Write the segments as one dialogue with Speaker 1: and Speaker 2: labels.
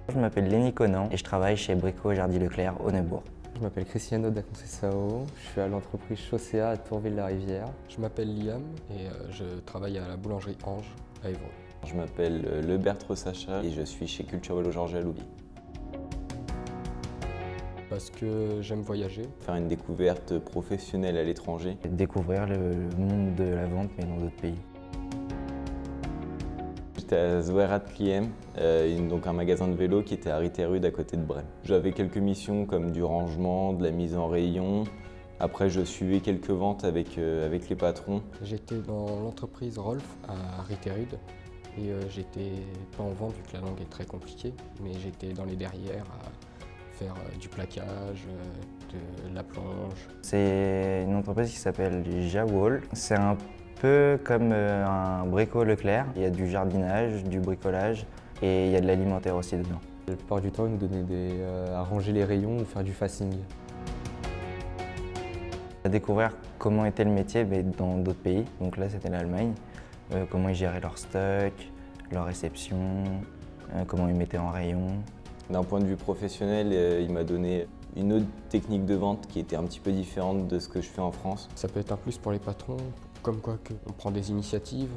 Speaker 1: Je m'appelle Lenny Conan et je travaille chez Brico Jardy Leclerc au Neubourg.
Speaker 2: Je m'appelle Cristiano da Conceição, je suis à l'entreprise Chaussea à Tourville-la-Rivière.
Speaker 3: Je m'appelle Liam et je travaille à la boulangerie Ange à Évreux.
Speaker 4: Je m'appelle Lebertre Sacha et je suis chez Culture Vélo Georges à Louviers.
Speaker 3: Parce que j'aime voyager.
Speaker 4: Faire une découverte professionnelle à l'étranger.
Speaker 1: Découvrir le monde de la vente mais dans d'autres pays.
Speaker 4: J'étais à Zouerat-Liem, donc un magasin de vélo qui était à Riterud à côté de Brême. J'avais quelques missions comme du rangement, de la mise en rayon. Après, je suivais quelques ventes avec les patrons.
Speaker 3: J'étais dans l'entreprise Rolf à Riterud et j'étais pas en vente vu que la langue est très compliquée, mais j'étais dans les derrières à faire du plaquage, de la plonge.
Speaker 1: C'est une entreprise qui s'appelle Jawol. C'est un peu comme un Brico Leclerc. Il y a du jardinage, du bricolage et il y a de l'alimentaire aussi dedans.
Speaker 2: La plupart du temps, ils nous donnaient à ranger les rayons ou faire du facing.
Speaker 1: À découvrir comment était le métier mais dans d'autres pays. Donc là, c'était l'Allemagne. Comment ils géraient leur stock, leur réception, comment ils mettaient en rayon.
Speaker 4: D'un point de vue professionnel, il m'a donné une autre technique de vente qui était un petit peu différente de ce que je fais en France.
Speaker 3: Ça peut être un plus pour les patrons, comme quoi on prend des initiatives,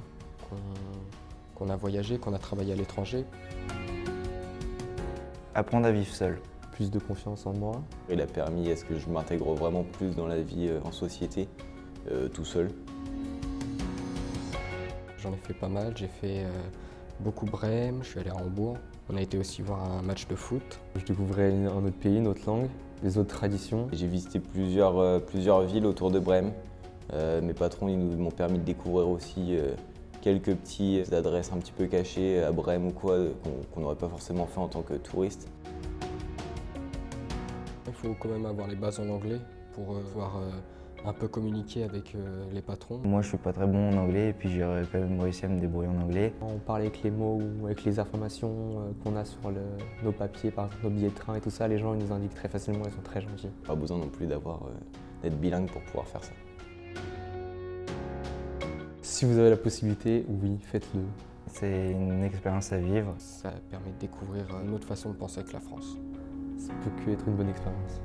Speaker 3: qu'on a voyagé, qu'on a travaillé à l'étranger.
Speaker 1: Apprendre à vivre seul.
Speaker 2: Plus de confiance en moi.
Speaker 4: Il a permis à ce que je m'intègre vraiment plus dans la vie en société, tout seul.
Speaker 3: J'en ai fait pas mal, j'ai fait beaucoup Brême, je suis allé à Hambourg. On a été aussi voir un match de foot.
Speaker 2: Je découvrais un autre pays, une autre langue, des autres traditions.
Speaker 4: J'ai visité plusieurs villes autour de Brême. Mes patrons m'ont permis de découvrir aussi quelques petites adresses un petit peu cachées à Brême ou quoi, qu'on n'aurait pas forcément fait en tant que touriste.
Speaker 3: Il faut quand même avoir les bases en anglais pour pouvoir un peu communiquer avec les patrons.
Speaker 1: Moi, je suis pas très bon en anglais et puis j'ai quand même réussi à me débrouiller en anglais.
Speaker 2: On parle avec les mots ou avec les informations qu'on a sur nos papiers, par exemple nos billets de train et tout ça, les gens ils nous indiquent très facilement, ils sont très gentils.
Speaker 4: Pas besoin non plus d'être bilingue pour pouvoir faire ça.
Speaker 2: Si vous avez la possibilité, oui, faites-le.
Speaker 1: C'est une expérience à vivre.
Speaker 3: Ça permet de découvrir une autre façon de penser avec la France.
Speaker 2: Ça peut que être une bonne expérience.